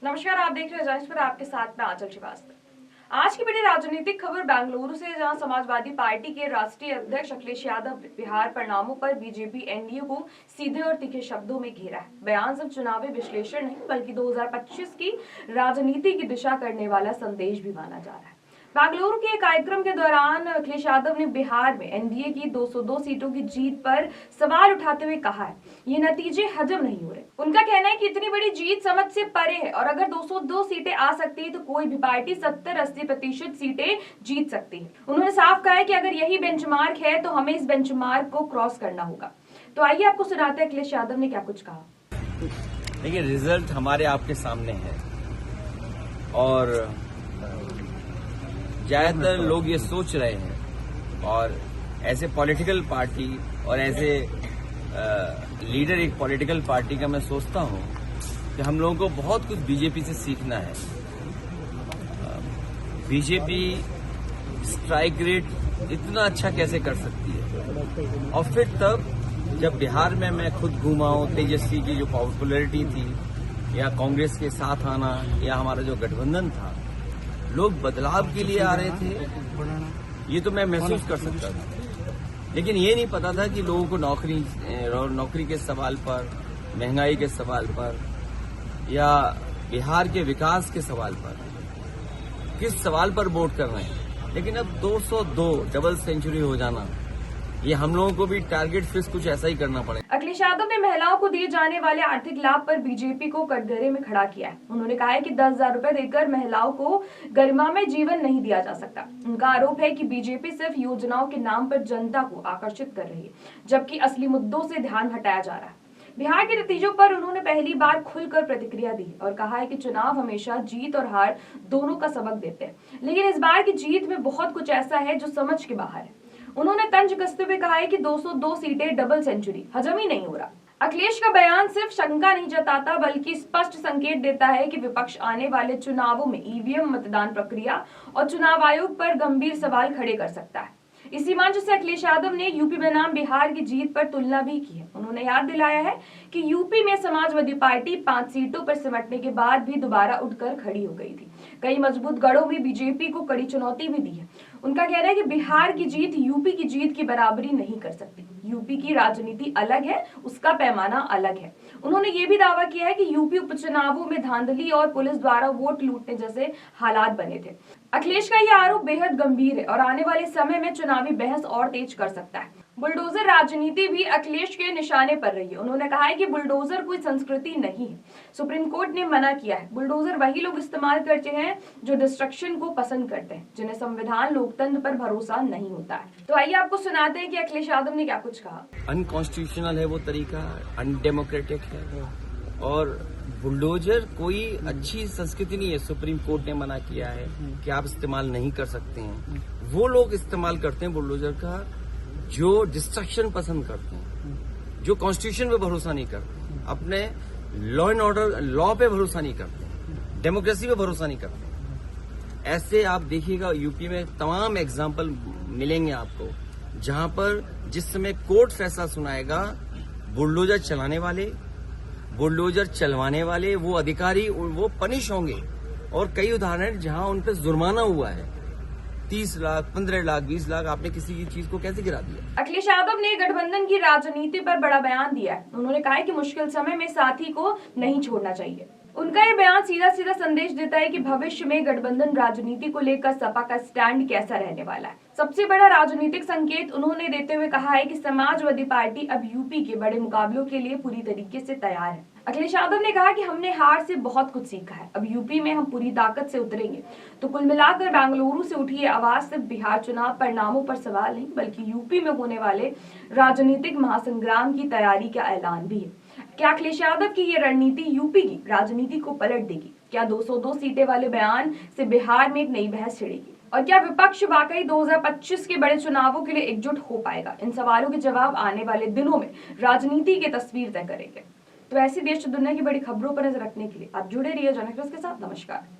नमस्कार, आप देख रहे हैं जांच पर, आपके साथ में आंचल श्रीवास्तव। आज की बड़ी राजनीतिक खबर बेंगलुरु से, जहां समाजवादी पार्टी के राष्ट्रीय अध्यक्ष अखिलेश यादव ने बिहार परिणामों पर बीजेपी एनडीए को सीधे और तीखे शब्दों में घेरा है। बयान सिर्फ चुनावी विश्लेषण नहीं बल्कि 2025 की राजनीति की दिशा करने वाला संदेश भी माना जा रहा है। बेंगलुरु के कार्यक्रम के दौरान अखिलेश यादव ने बिहार में एनडीए की 202 सीटों की जीत पर सवाल उठाते हुए कहा है, ये नतीजे हजम नहीं हो रहे। उनका कहना है कि इतनी बड़ी जीत समझ से परे है और अगर 202 सीटें आ सकती है तो कोई भी पार्टी 70-80% सीटें जीत सकती है। उन्होंने साफ कहा है कि अगर यही बेंचमार्क है तो हमें इस बेंचमार्क को क्रॉस करना होगा। तो आइए आपको सुनाते हैं अखिलेश यादव ने क्या कुछ कहा। देखिए, रिजल्ट हमारे आपके सामने है और ज्यादातर लोग ये सोच रहे हैं और ऐसे पॉलिटिकल पार्टी और ऐसे लीडर एक पॉलिटिकल पार्टी का मैं सोचता हूं कि हम लोगों को बहुत कुछ बीजेपी से सीखना है। बीजेपी स्ट्राइक रेट इतना अच्छा कैसे कर सकती है, और फिर तब जब बिहार में मैं खुद घूमा हूं, तेजस्वी की जो पॉपुलैरिटी थी या कांग्रेस के साथ आना या हमारा जो गठबंधन था, लोग बदलाव के लिए आ रहे थे, ये तो मैं महसूस कर सकता था। लेकिन ये नहीं पता था कि लोगों को नौकरी के सवाल पर, महंगाई के सवाल पर या बिहार के विकास के सवाल पर किस सवाल पर वोट कर रहे हैं। लेकिन अब 202 डबल सेंचुरी हो जाना, ये हम लोगों को भी टारगेट फिक्स कुछ ऐसा ही करना पड़ेगा। अखिलेश यादव ने महिलाओं को दिए जाने वाले आर्थिक लाभ पर बीजेपी को कटघरे में खड़ा किया है। उन्होंने कहा है कि 10,000 रुपए देकर महिलाओं को गरिमामय जीवन नहीं दिया जा सकता। उनका आरोप है कि बीजेपी सिर्फ योजनाओं के नाम पर जनता को आकर्षित कर रही है, जबकि असली मुद्दों से ध्यान हटाया जा रहा है। बिहार के नतीजों पर उन्होंने पहली बार खुलकर प्रतिक्रिया दी और कहा है कि चुनाव हमेशा जीत और हार दोनों का सबक देते हैं, लेकिन इस बार की जीत में बहुत कुछ ऐसा है जो समझ के बाहर है। उन्होंने तंज कसते हुए कहा है कि 202 सीटें डबल सेंचुरी हजम ही नहीं हो रहा। अखिलेश का बयान सिर्फ शंका नहीं जताता बल्कि स्पष्ट संकेत देता है कि विपक्ष आने वाले चुनावों में ईवीएम, मतदान प्रक्रिया और चुनाव आयोग पर गंभीर सवाल खड़े कर सकता है। इसी मंच से अखिलेश यादव ने यूपी बनाम बिहार की जीत पर तुलना भी की है। उन्होंने याद दिलाया है कि यूपी में समाजवादी पार्टी 5 सीटों पर सिमटने के बाद भी दोबारा उठकर खड़ी हो गई थी। कई मजबूत गढ़ों में बीजेपी को कड़ी चुनौती भी दी है। उनका कहना है कि बिहार की जीत यूपी की जीत की बराबरी नहीं कर सकती। यूपी की राजनीति अलग है, उसका पैमाना अलग है। उन्होंने ये भी दावा किया है कि यूपी उपचुनावों में धांधली और पुलिस द्वारा वोट लूटने जैसे हालात बने थे। अखिलेश का यह आरोप बेहद गंभीर है और आने वाले समय में चुनावी बहस और तेज कर सकता है। बुलडोजर राजनीति भी अखिलेश के निशाने पर रही है। उन्होंने कहा है कि बुलडोजर कोई संस्कृति नहीं है। सुप्रीम कोर्ट ने मना किया है। बुलडोजर वही लोग इस्तेमाल करते हैं जो डिस्ट्रक्शन को पसंद करते हैं, जिन्हें संविधान लोकतंत्र पर भरोसा नहीं होता है। तो आइए आपको सुनाते हैं कि अखिलेश यादव ने क्या कुछ कहा। अनकॉन्स्टिट्यूशनल है वो तरीका, अनडेमोक्रेटिक है और बुलडोजर कोई अच्छी संस्कृति नहीं है। सुप्रीम कोर्ट ने मना किया है कि आप इस्तेमाल नहीं कर सकते हैं। वो लोग इस्तेमाल करते हैं बुलडोजर का जो डिस्ट्रक्शन पसंद करते हैं, जो कॉन्स्टिट्यूशन पे भरोसा नहीं करते, अपने लॉ एंड ऑर्डर, लॉ पे भरोसा नहीं करते, डेमोक्रेसी पे भरोसा नहीं करते। ऐसे आप देखिएगा यूपी में तमाम एग्जाम्पल मिलेंगे आपको, जहां पर जिस समय कोर्ट फैसला सुनाएगा, बुलडोजर चलवाने वाले वो अधिकारी वो पनिश होंगे। और कई उदाहरण जहां उन पर जुर्माना हुआ है, 30 लाख, 15 लाख, 20 लाख। आपने किसी की चीज को कैसे गिरा दिया? अखिलेश यादव ने गठबंधन की राजनीति पर बड़ा बयान दिया है। उन्होंने कहा है कि मुश्किल समय में साथी को नहीं छोड़ना चाहिए। उनका ये बयान सीधा सीधा संदेश देता है कि भविष्य में गठबंधन राजनीति को लेकर सपा का स्टैंड कैसा रहने वाला है। सबसे बड़ा राजनीतिक संकेत उन्होंने देते हुए कहा है कि समाजवादी पार्टी अब यूपी के बड़े मुकाबलों के लिए पूरी तरीके से तैयार है। अखिलेश यादव ने कहा कि हमने हार से बहुत कुछ सीखा है, अब यूपी में हम पूरी ताकत से उतरेंगे। तो कुल मिलाकर बेंगलुरु से उठी ये आवाज सिर्फ बिहार चुनाव परिणामों पर सवाल नहीं बल्कि यूपी में होने वाले राजनीतिक महासंग्राम की तैयारी का ऐलान भी है। क्या अखिलेश यादव की ये रणनीति यूपी की राजनीति को पलट देगी? क्या 202 सीटें वाले बयान से बिहार में एक नई बहस छिड़ेगी? और क्या विपक्ष वाकई 2025 के बड़े चुनावों के लिए एकजुट हो पाएगा? इन सवालों के जवाब आने वाले दिनों में राजनीति की तस्वीर तय करेंगे। तो ऐसी देश दुनिया की बड़ी खबरों पर नजर रखने के लिए आप जुड़े रहिए जनक के साथ। नमस्कार।